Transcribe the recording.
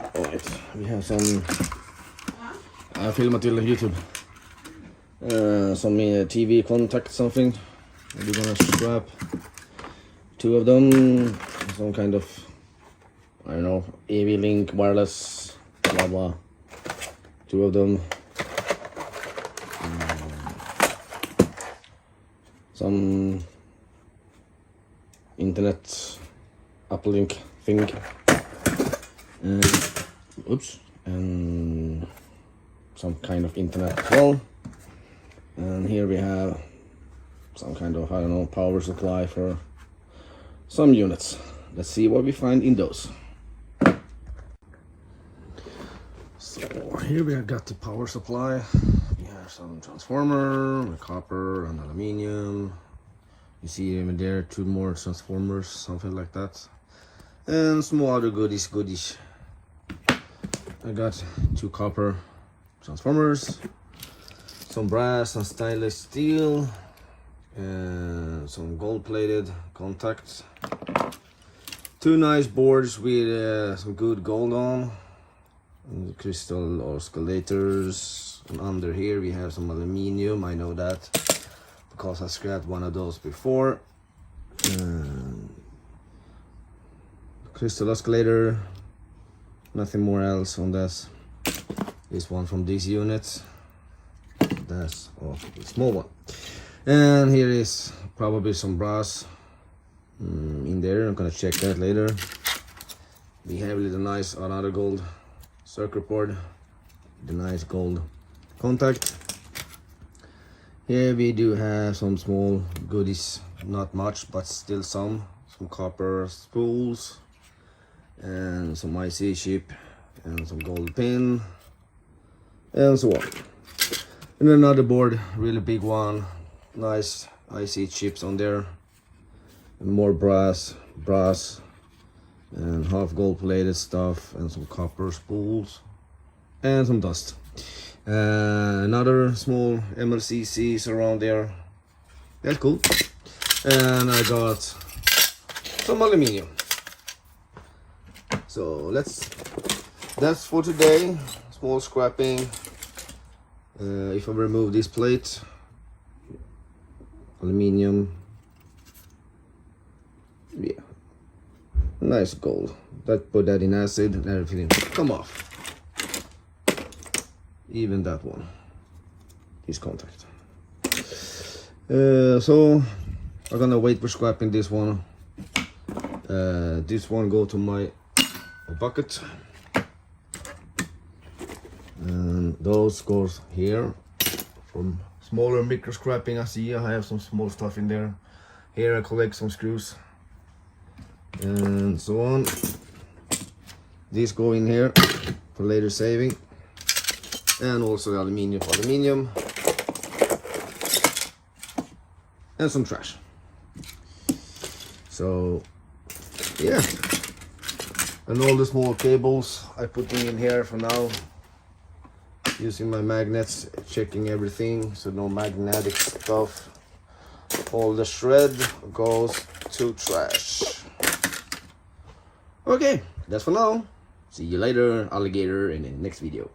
Alright, we have some filmat till YouTube. Some TV contact something. We're gonna scrap 2 of them. Some kind of, I don't know, AV link, wireless, blah blah. 2 of them. Some internet uplink thing. Oops, and some kind of internet as well. And here we have some kind of, I don't know, power supply for some units. Let's see what we find in those. So here we have got the power supply. We have some transformer, copper and aluminium. You see even there 2 more transformers, something like that. And some other goodies. I got 2 copper transformers, some brass and stainless steel, and some gold-plated contacts. 2 nice boards with some good gold on, and crystal oscillators. And under here we have some aluminium. I know that because I scrapped one of those before. Crystal oscillator. Nothing more else on this. This one from these units. That's the small one. And here is probably some brass in there. I'm gonna check that later. We have a little nice another gold circuit board. The nice gold contact. Here we do have some small goodies. Not much, but still some. Some copper spools. And some IC chip and some gold pin and so on. And another board, really big one, nice IC chips on there, and more brass and half gold plated stuff, and some copper spools and some dust. Another small MLCCs around there. That's cool. And I got some aluminium. So that's for today. Small scrapping. If I remove this plate, aluminium, yeah, nice gold. Put that in acid and everything come off. Even that one, this contact. So I'm gonna wait for scrapping this one. This one go to my bucket, and those goes here from smaller micro scrapping. I see I have some small stuff in there. Here I collect some screws and so on. These go in here for later saving, and also the aluminium and some trash. So yeah. And all the small cables I put in here for now, using my magnets, checking everything, so no magnetic stuff. All the shred goes to trash. Okay, that's for now. See you later, alligator, in the next video.